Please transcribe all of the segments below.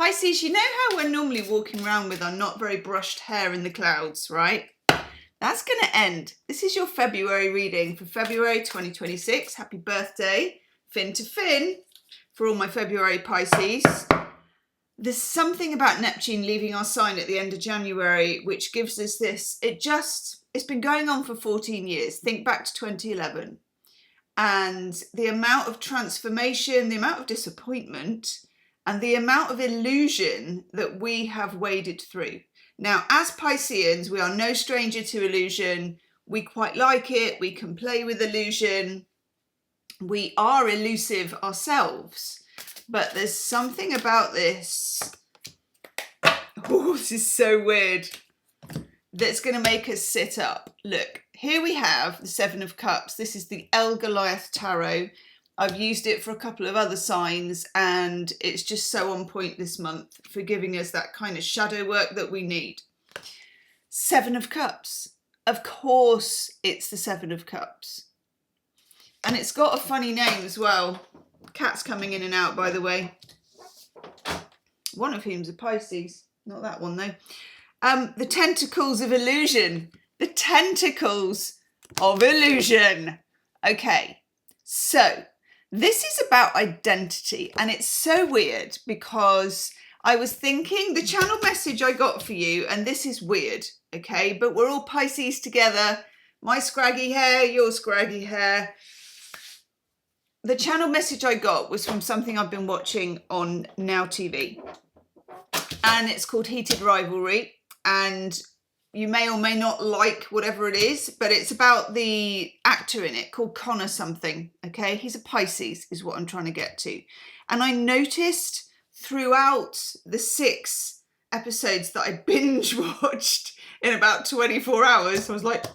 Pisces, you know how we're normally walking around with our not very brushed hair in the clouds, right? That's going to end. This is your February reading for February 2026. Happy birthday, Fin to Fin, for all my February Pisces. There's something about Neptune leaving our sign at the end of January, which gives us this. It's been going on for 14 years. Think back to 2011. And the amount of transformation, the amount of disappointment, and the amount of illusion that we have waded through. Now, as Pisceans, we are no stranger to illusion. We quite like it. We can play with illusion. We are elusive ourselves. But there's something about this. Oh, this is so weird. That's going to make us sit up. Look, here we have the Seven of Cups. This is the El Goliath Tarot. I've used it for a couple of other signs, and it's just so on point this month for giving us that kind of shadow work that we need. Seven of Cups. Of course, it's the Seven of Cups. And it's got a funny name as well. Cats coming in and out, by the way. One of whom's a Pisces. Not that one, though. The Tentacles of Illusion. The Tentacles of Illusion. Okay, so this is about identity, and it's so weird because I was thinking the channel message I got for you, and this is weird, okay, but we're all Pisces together. My scraggy hair, your scraggy hair. The channel message I got was from something I've been watching on Now TV, and it's called Heated Rivalry, and you may or may not like whatever it is, but it's about the actor in it called Connor something, okay? He's a Pisces is what I'm trying to get to. And I noticed throughout the 6 episodes that I binge watched in about 24 hours, I was like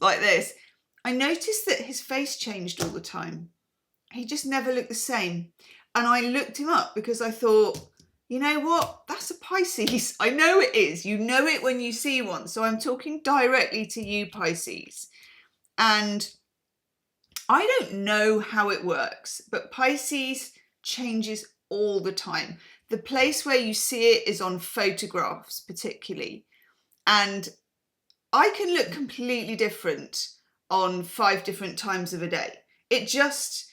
this. I noticed that his face changed all the time. He just never looked the same. And I looked him up because I thought, you know what? That's a Pisces. I know it is. You know it when you see one. So I'm talking directly to you, Pisces. And I don't know how it works, but Pisces changes all the time. The place where you see it is on photographs, particularly. And I can look completely different on 5 different times of a day. It just...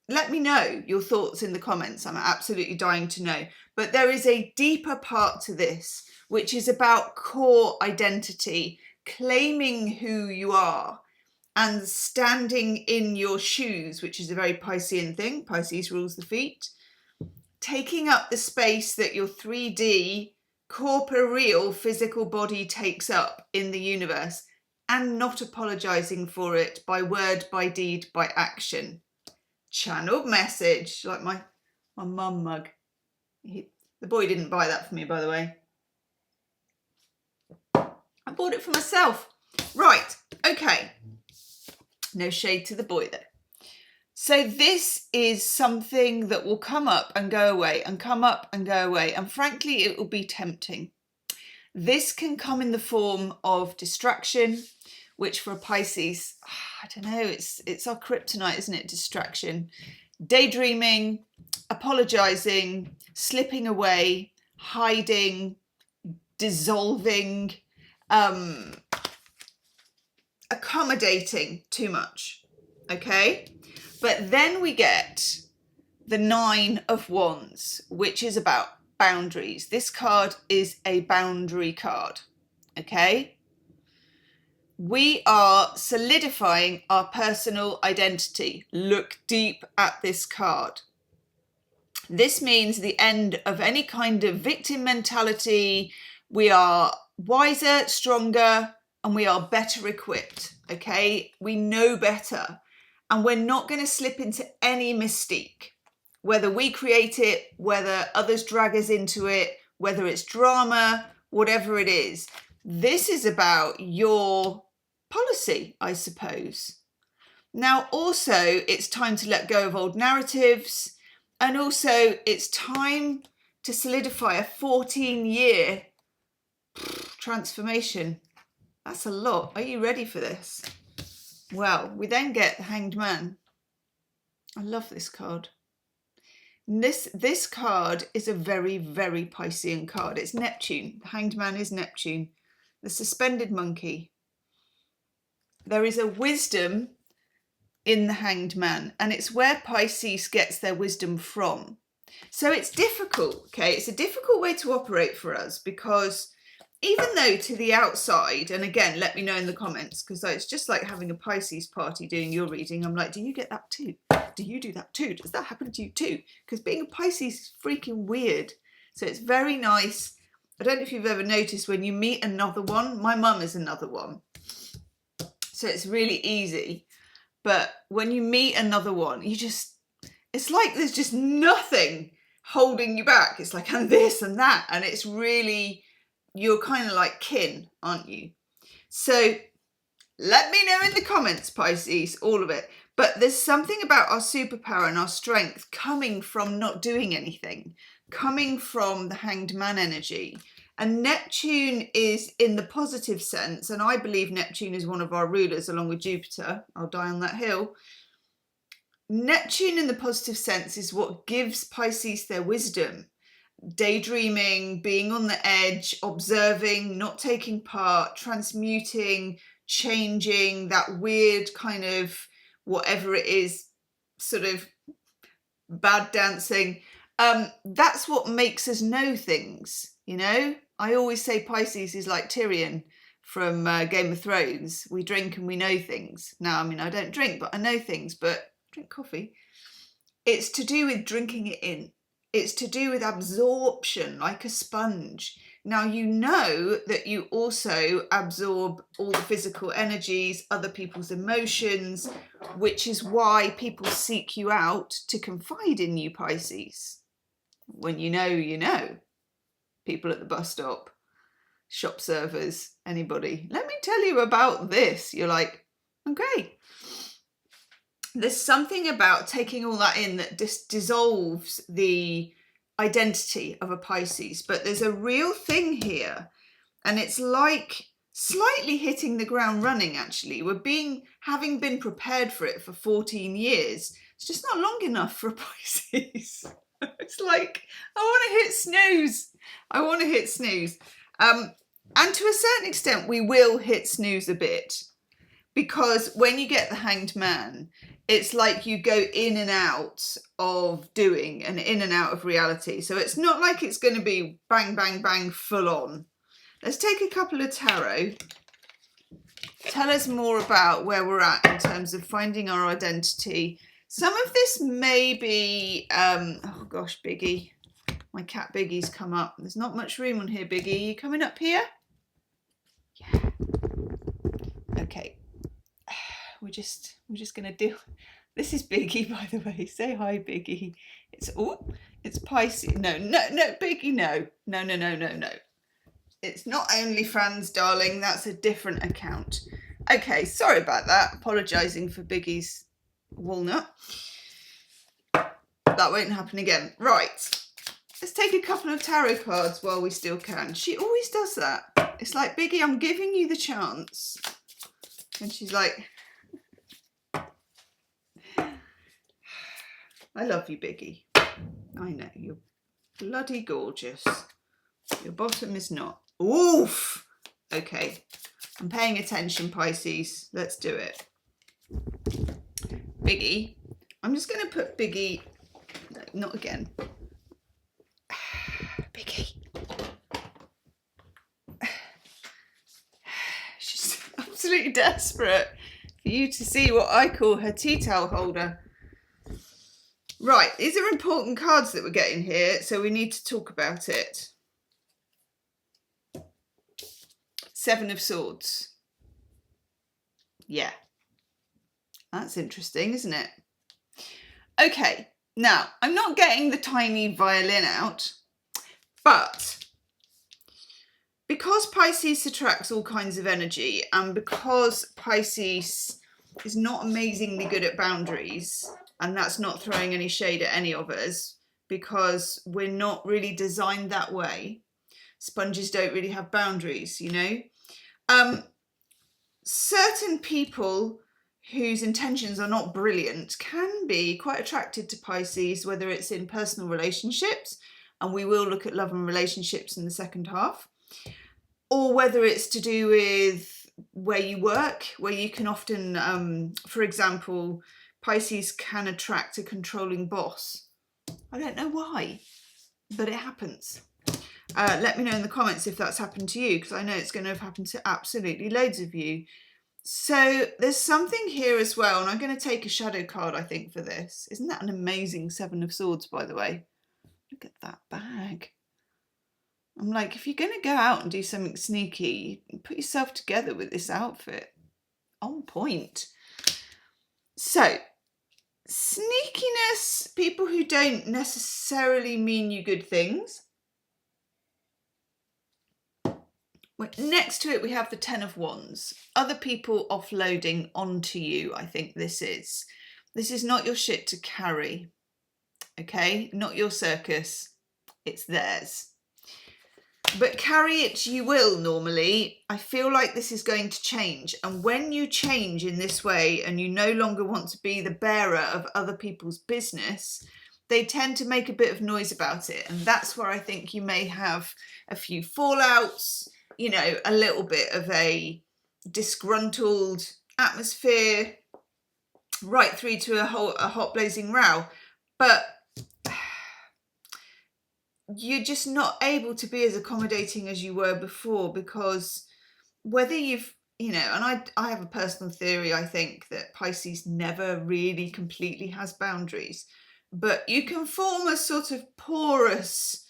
Let me know your thoughts in the comments. I'm absolutely dying to know. But there is a deeper part to this, which is about core identity, claiming who you are and standing in your shoes, which is a very Piscean thing. Pisces rules the feet. Taking up the space that your 3D corporeal physical body takes up in the universe and not apologizing for it by word, by deed, by action. Channeled message, like my mum mug. The boy didn't buy that for me, by the way. I bought it for myself. Right, okay. No shade to the boy there. So this is something that will come up and go away and come up and go away. And frankly, it will be tempting. This can come in the form of distraction, which for a Pisces, I don't know, it's our kryptonite, isn't it? Distraction, daydreaming, apologizing, slipping away, hiding, dissolving, accommodating too much, okay? But then we get the 9 of Wands, which is about boundaries. This card is a boundary card, okay? We are solidifying our personal identity. Look deep at this card. This means the end of any kind of victim mentality. We are wiser, stronger, and we are better equipped, okay? We know better, and we're not going to slip into any mystique, whether we create it, whether others drag us into it, whether it's drama, whatever it is. This is about your policy, I suppose. Now, also, it's time to let go of old narratives, and also it's time to solidify a 14-year transformation. That's a lot. Are you ready for this? Well, we then get the Hanged Man. I love this card. This card is a very, very Piscean card. It's Neptune. The Hanged Man is Neptune. The suspended monkey. There is a wisdom in the Hanged Man, and it's where Pisces gets their wisdom from. So it's difficult, okay? It's a difficult way to operate for us, because even though to the outside, and again, let me know in the comments, because it's just like having a Pisces party doing your reading. I'm like, do you get that too? Do you do that too? Does that happen to you too? Because being a Pisces is freaking weird. So it's very nice. I don't know if you've ever noticed when you meet another one. My mum is another one. So it's really easy. But when you meet another one, it's like there's just nothing holding you back. It's like, and this and that. And it's really, you're kind of like kin, aren't you? So let me know in the comments, Pisces, all of it. But there's something about our superpower and our strength coming from not doing anything, coming from the Hanged Man energy. And Neptune is in the positive sense, and I believe Neptune is one of our rulers along with Jupiter. I'll die on that hill. Neptune in the positive sense is what gives Pisces their wisdom. Daydreaming, being on the edge, observing, not taking part, transmuting, changing, that weird kind of whatever it is, sort of bad dancing. That's what makes us know things, you know? I always say Pisces is like Tyrion from Game of Thrones. We drink and we know things. Now, I mean, I don't drink, but I know things, but I drink coffee. It's to do with drinking it in. It's to do with absorption, like a sponge. Now, you know that you also absorb all the physical energies, other people's emotions, which is why people seek you out to confide in you, Pisces. When you know, you know. People at the bus stop, shop servers, anybody. Let me tell you about this. You're like, okay. There's something about taking all that in that dissolves the identity of a Pisces, but there's a real thing here, and it's like slightly hitting the ground running. Actually, having been prepared for it for 14 years. It's just not long enough for a Pisces. It's like, I want to hit snooze. I want to hit snooze. And to a certain extent, we will hit snooze a bit, because when you get the Hanged Man, it's like you go in and out of doing and in and out of reality. So it's not like it's going to be bang, bang, bang, full on. Let's take a couple of tarot. Tell us more about where we're at in terms of finding our identity. Some of this may be, oh gosh, Biggie. My cat Biggie's come up. There's not much room on here, Biggie. Are you coming up here? Yeah. Okay. We're just going to deal. This is Biggie, by the way. Say hi, Biggie. It's Pisces. No, Biggie, no. No. It's not OnlyFans, darling. That's a different account. Okay, sorry about that. Apologising for Biggie's walnut. That won't happen again. Right. Let's take a couple of tarot cards while we still can. She always does that. It's like, Biggie, I'm giving you the chance. And she's like, I love you, Biggie. I know, you're bloody gorgeous. Your bottom is not. Oof! Okay, I'm paying attention, Pisces. Let's do it. Biggie. I'm just going to put Biggie... No, not again. Biggie. She's absolutely desperate for you to see what I call her tea towel holder. Right, these are important cards that we're getting here, so we need to talk about it. Seven of Swords. Yeah. That's interesting, isn't it? Okay, now, I'm not getting the tiny violin out, but because Pisces attracts all kinds of energy, and because Pisces is not amazingly good at boundaries, and that's not throwing any shade at any of us, because we're not really designed that way. Sponges don't really have boundaries, you know. Certain people whose intentions are not brilliant can be quite attracted to Pisces, whether it's in personal relationships, and we will look at love and relationships in the second half, or whether it's to do with where you work, where you can often, for example, Pisces can attract a controlling boss. I don't know why, but it happens. Let me know in the comments if that's happened to you, because I know it's going to have happened to absolutely loads of you. So there's something here as well, and I'm going to take a shadow card, I think, for this. Isn't that an amazing Seven of Swords, by the way? Look at that bag. I'm like, if you're going to go out and do something sneaky, put yourself together with this outfit. On point. So, sneakiness, people who don't necessarily mean you good things. Next to it, we have the Ten of Wands. Other people offloading onto you, I think this is. This is not your shit to carry, okay? Not your circus, it's theirs. But carry it you will normally. I feel like this is going to change. And when you change in this way and you no longer want to be the bearer of other people's business, they tend to make a bit of noise about it. And that's where I think you may have a few fallouts, you know, a little bit of a disgruntled atmosphere, right through to a hot blazing row. But you're just not able to be as accommodating as you were before, because whether you've, you know, and I have a personal theory, I think, that Pisces never really completely has boundaries, but you can form a sort of porous,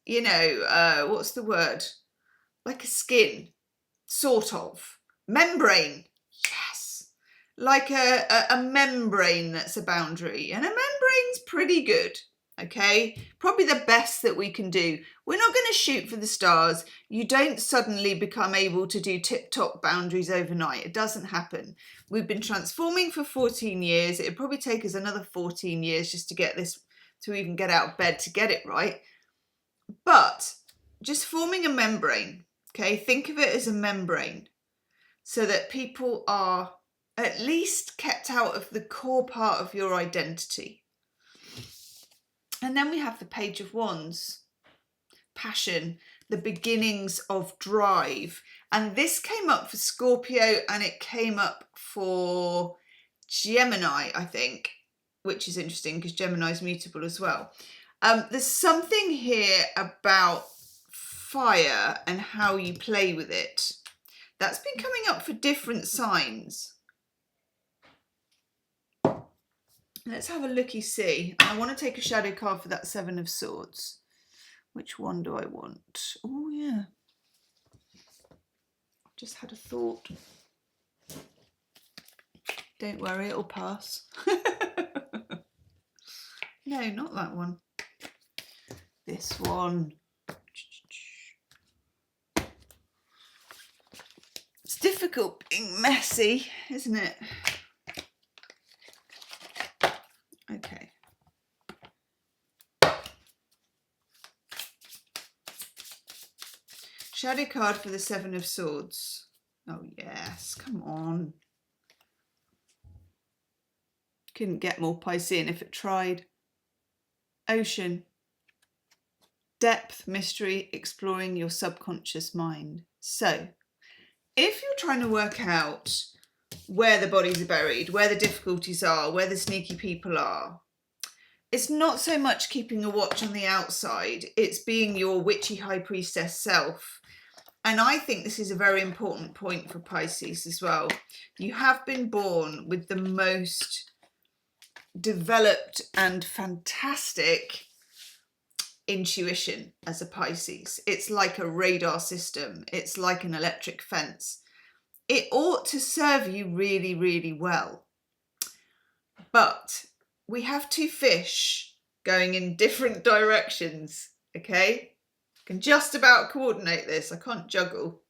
you know, what's the word? Like a skin, sort of. Membrane, yes. Like a membrane that's a boundary. And a membrane's pretty good, okay? Probably the best that we can do. We're not going to shoot for the stars. You don't suddenly become able to do tip-top boundaries overnight. It doesn't happen. We've been transforming for 14 years. It'd probably take us another 14 years just to get this, to even get out of bed to get it right. But just forming a membrane, okay? Think of it as a membrane so that people are at least kept out of the core part of your identity. And then we have the Page of Wands, passion, the beginnings of drive. And this came up for Scorpio and it came up for Gemini, I think, which is interesting because Gemini is mutable as well. There's something here about fire and how you play with it. That's been coming up for different signs. Let's have a looky-see. I want to take a shadow card for that Seven of Swords. Which one do I want? Oh, yeah. I've just had a thought. Don't worry, it'll pass. No, not that one. This one. It's difficult being messy, isn't it? Okay. Shadow card for the Seven of Swords. Oh yes, come on. Couldn't get more Piscean if it tried. Ocean. Depth, mystery, exploring your subconscious mind. So, if you're trying to work out where the bodies are buried, where the difficulties are, where the sneaky people are, it's not so much keeping a watch on the outside, it's being your witchy high priestess self. And I think this is a very important point for Pisces as well. You have been born with the most developed and fantastic intuition as a Pisces. It's like a radar system. It's like an electric fence. It ought to serve you really, really well. But we have two fish going in different directions, okay? I can just about coordinate this. I can't juggle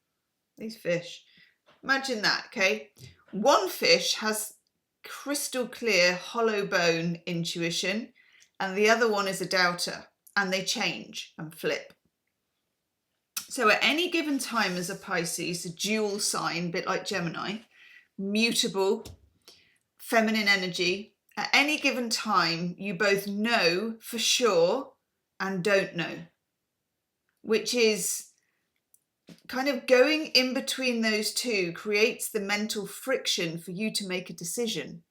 these fish. Imagine that, okay? One fish has crystal clear hollow bone intuition and the other one is a doubter, and they change and flip. So at any given time as a Pisces, a dual sign, a bit like Gemini, mutable, feminine energy. At any given time, you both know for sure and don't know, which is kind of going in between those two creates the mental friction for you to make a decision.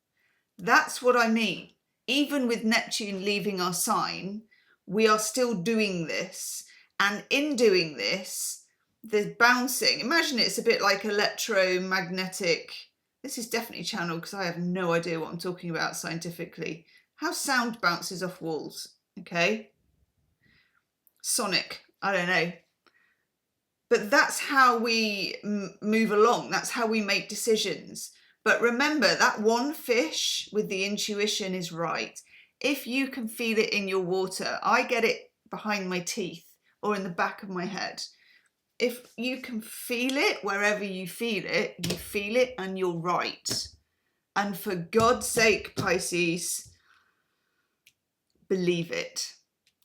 That's what I mean. Even with Neptune leaving our sign, we are still doing this. And in doing this, there's bouncing. Imagine it's a bit like electromagnetic. This is definitely channeled because I have no idea what I'm talking about scientifically. How sound bounces off walls, okay? Sonic, I don't know. But that's how we move along. That's how we make decisions. But remember, that one fish with the intuition is right. If you can feel it in your water, I get it behind my teeth or in the back of my head. If you can feel it wherever you feel it and you're right. And for God's sake, Pisces, believe it.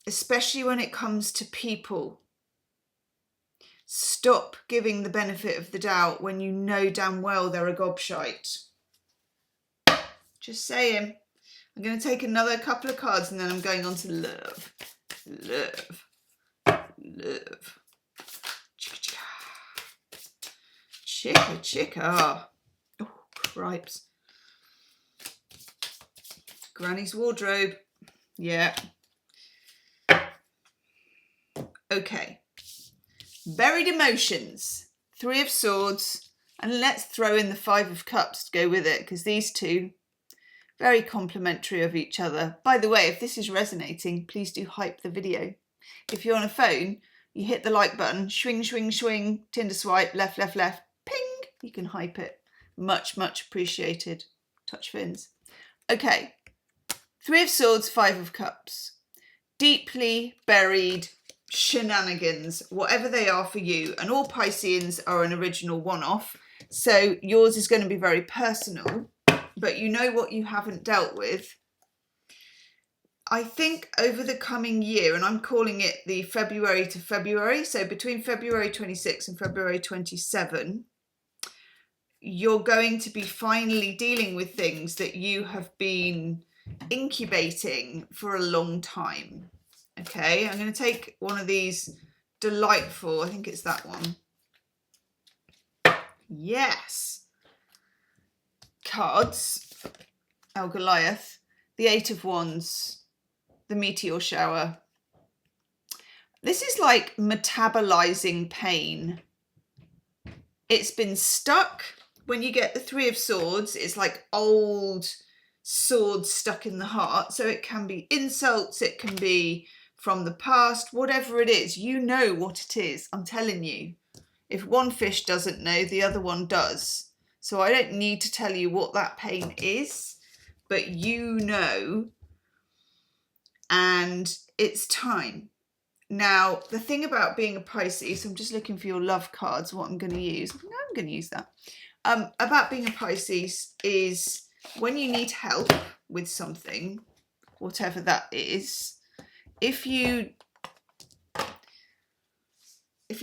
Especially when it comes to people. Stop giving the benefit of the doubt when you know damn well they're a gobshite. Just saying. I'm going to take another couple of cards and then I'm going on to love. Love. Love. Chicka, chicka. Oh, cripes. Granny's wardrobe. Yeah. Okay. Buried emotions, 3 of Swords, and let's throw in the 5 of Cups to go with it, because these two, very complementary of each other. By the way, if this is resonating, please do hype the video. If you're on a phone, you hit the like button, swing, swing, swing, Tinder swipe, left, left, left, ping, you can hype it. Much, much appreciated. Touch fins. Okay, 3 of Swords, 5 of Cups. Deeply buried shenanigans, whatever they are for you, and all Pisceans are an original one-off, so yours is going to be very personal, but you know what you haven't dealt with. I think over the coming year, and I'm calling it the February to February, so between February 26 and February 27, you're going to be finally dealing with things that you have been incubating for a long time. Okay, I'm going to take one of these delightful, I think it's that one. Yes. Cards. El Goliath. The 8 of Wands. The Meteor Shower. This is like metabolizing pain. It's been stuck. When you get the 3 of Swords, it's like old swords stuck in the heart. So it can be insults, it can be from the past, whatever it is, you know what it is. I'm telling you, if one fish doesn't know, the other one does. So I don't need to tell you what that pain is, but you know, and it's time. Now, the thing about being a Pisces, I'm just looking for your love cards, what I'm going to use. I'm going to use that. About being a Pisces is when you need help with something, whatever that is, if you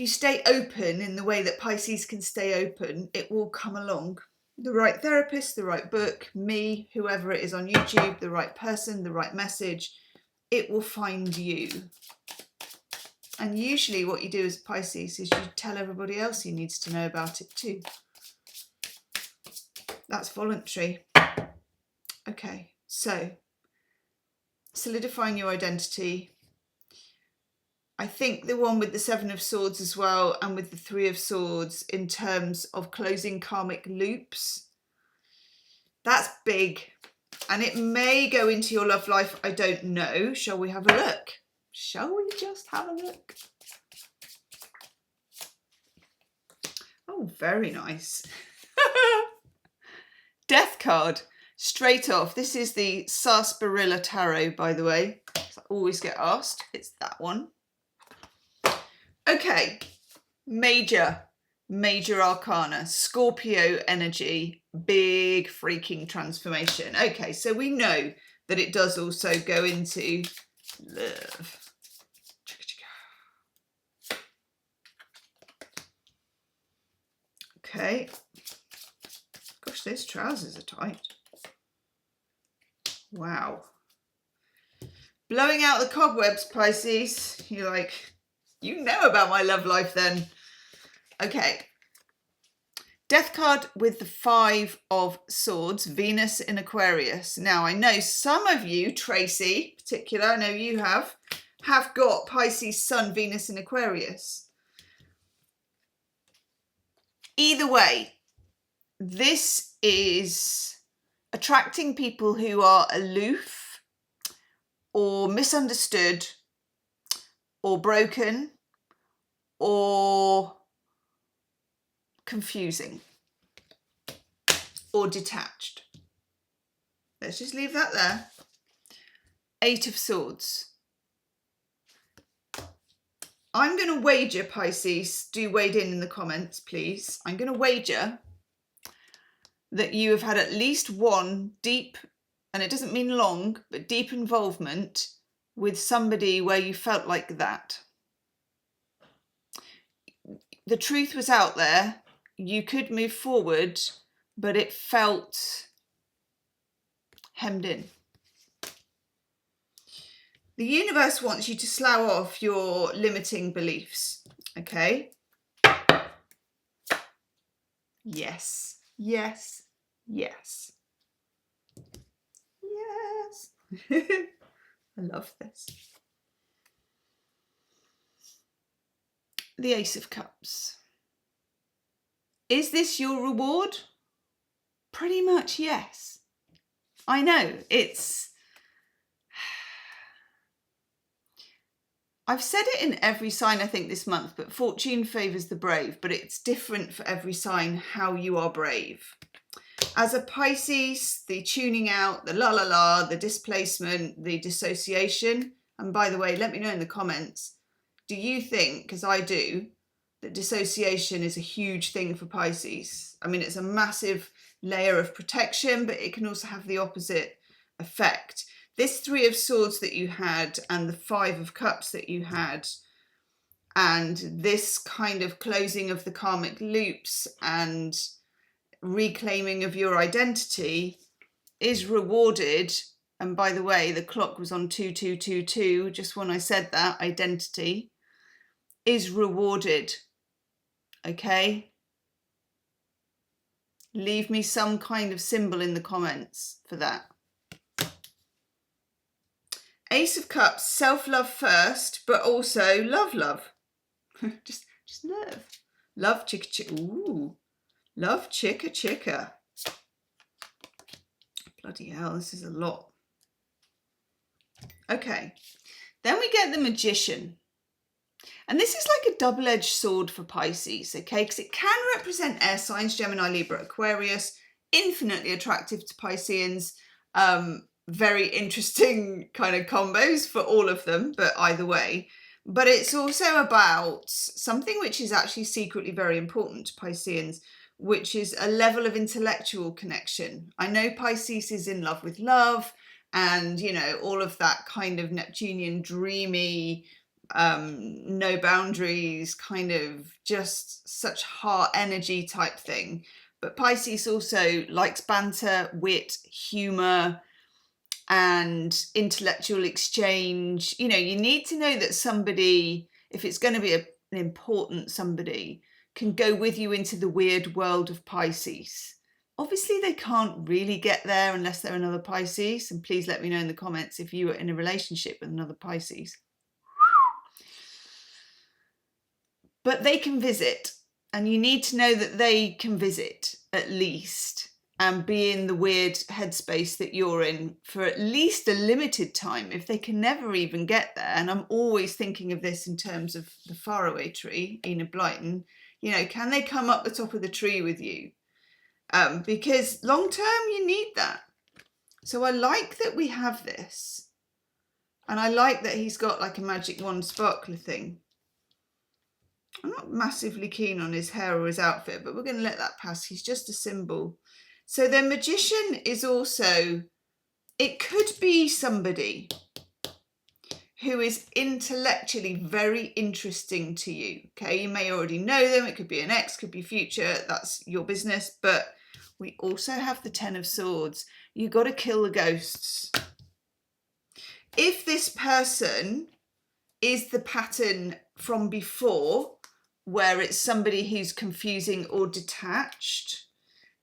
stay open in the way that Pisces can stay open, it will come along. The right therapist, the right book, me, whoever it is on YouTube, the right person, the right message, it will find you. And usually what you do as Pisces is you tell everybody else who needs to know about it too. That's voluntary. Okay, so solidifying your identity. I think the one with the 7 of Swords as well, and with the 3 of Swords in terms of closing karmic loops, that's big. And it may go into your love life, I don't know. Shall we have a look? Shall we just have a look? Oh, very nice. Death card, straight off. This is the Sarsaparilla Tarot, by the way. I always get asked. It's that one. Okay, major arcana, Scorpio energy, big freaking transformation. Okay, so we know that it does also go into love. Okay. Gosh, those trousers are tight. Wow. Blowing out the cobwebs, Pisces. You're like, you know about my love life then. Okay. Death card with the 5 of Swords, Venus in Aquarius. Now, I know some of you, Tracy in particular, I know you have got Pisces Sun, Venus in Aquarius. Either way, this is attracting people who are aloof or misunderstood or broken or confusing or detached. Let's just leave that there. 8 of Swords. I'm going to wager, Pisces, do wade in the comments, please. I'm going to wager that you have had at least one deep, and it doesn't mean long, but deep involvement with somebody where you felt like that. The truth was out there. You could move forward, but it felt hemmed in. The universe wants you to slough off your limiting beliefs, okay? Yes, yes, yes. Yes. I love this. The Ace of Cups. Is this your reward? Pretty much, yes. I know, I've said it in every sign, I think, this month, but fortune favours the brave, but it's different for every sign how you are brave. As a Pisces, the tuning out, the la, the displacement, the dissociation, and by the way, let me know in the comments, do you think, because I do, that dissociation is a huge thing for Pisces? I mean, it's a massive layer of protection, but it can also have the opposite effect. This 3 of Swords that you had and the 5 of Cups that you had, and this kind of closing of the karmic loops and reclaiming of your identity is rewarded. And by the way, the clock was on 2222, just when I said that, identity is rewarded. Okay? Leave me some kind of symbol in the comments for that. Ace of Cups, self-love first, but also love. just love. Love chicka chicka. Ooh. Love chicka chicka. Bloody hell, this is a lot. Okay. Then we get the Magician. And this is like a double-edged sword for Pisces, okay? Because it can represent air signs, Gemini, Libra, Aquarius, infinitely attractive to Pisceans. Very interesting kind of combos for all of them, but either way. But it's also about something which is actually secretly very important to Pisceans, which is a level of intellectual connection. I know Pisces is in love with love and, you know, all of that kind of Neptunian dreamy, no boundaries, kind of just such heart energy type thing. But Pisces also likes banter, wit, humour, and intellectual exchange. You know, you need to know that somebody, if it's going to be an important somebody, can go with you into the weird world of Pisces. Obviously, they can't really get there unless they're another Pisces. And please let me know in the comments if you are in a relationship with another Pisces. But they can visit, and you need to know that they can visit at least and be in the weird headspace that you're in for at least a limited time, if they can never even get there. And I'm always thinking of this in terms of the faraway tree, Enid Blyton. You know, can they come up the top of the tree with you? Because long term, you need that. So I like that we have this. And I like that he's got like a magic wand sparkler thing. I'm not massively keen on his hair or his outfit, but we're going to let that pass. He's just a symbol. So the Magician is also, it could be somebody who is intellectually very interesting to you. Okay, you may already know them. It could be an ex, could be future. That's your business. But we also have the Ten of Swords. You got to kill the ghosts. If this person is the pattern from before, where it's somebody who's confusing or detached,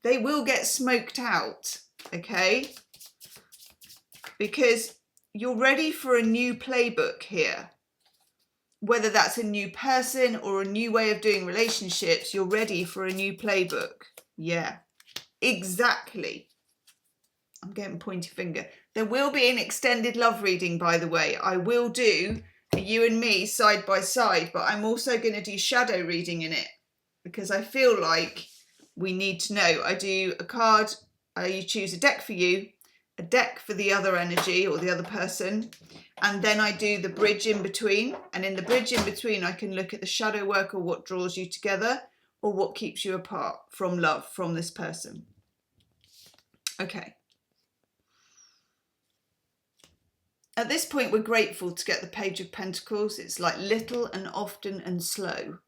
they will get smoked out, okay? Because you're ready for a new playbook here. Whether that's a new person or a new way of doing relationships, you're ready for a new playbook. Yeah, exactly. I'm getting pointy finger. There will be an extended love reading, by the way. I will do a you and me side by side, but I'm also going to do shadow reading in it because I feel like we need to know. I do a card, you choose a deck for you, a deck for the other energy or the other person, and then I do the bridge in between. And in the bridge in between, I can look at the shadow work or what draws you together or what keeps you apart from love, from this person. Okay. At this point, we're grateful to get the Page of Pentacles. It's like little and often and slow.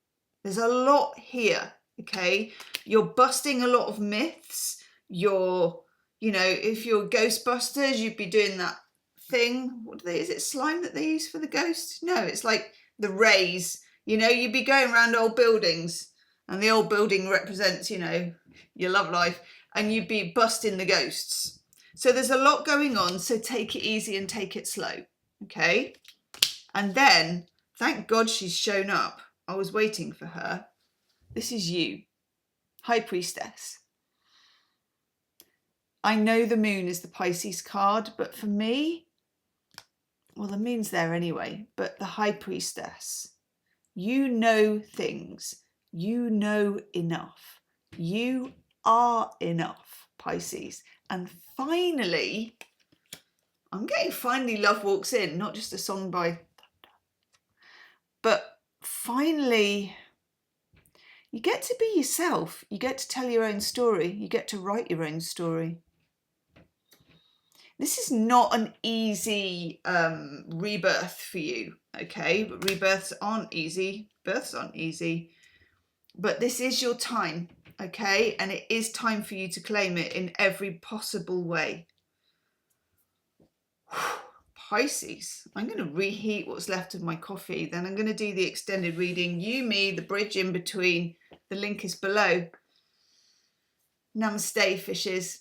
There's a lot here, okay? You're busting a lot of myths. You're, you know, if you're Ghostbusters, you'd be doing that thing. What do they, is it slime that they use for the ghost? No, it's like the rays. You know, you'd be going around old buildings and the old building represents, you know, your love life, and you'd be busting the ghosts. So there's a lot going on, so take it easy and take it slow, okay? And then, thank God she's shown up. I was waiting for her. This is you, High Priestess. I know the moon is the Pisces card, but for me, well, the moon's there anyway, but the High Priestess, you know things. You know enough. You are enough, Pisces. And finally, I'm getting finally love walks in, not just a song by Thunder. But finally, you get to be yourself. You get to tell your own story. You get to write your own story. This is not an easy rebirth for you, okay? But rebirths aren't easy. Births aren't easy. But this is your time. Okay, and it is time for you to claim it in every possible way. Pisces, I'm going to reheat what's left of my coffee. Then I'm going to do the extended reading. You, me, the bridge in between. The link is below. Namaste, fishes.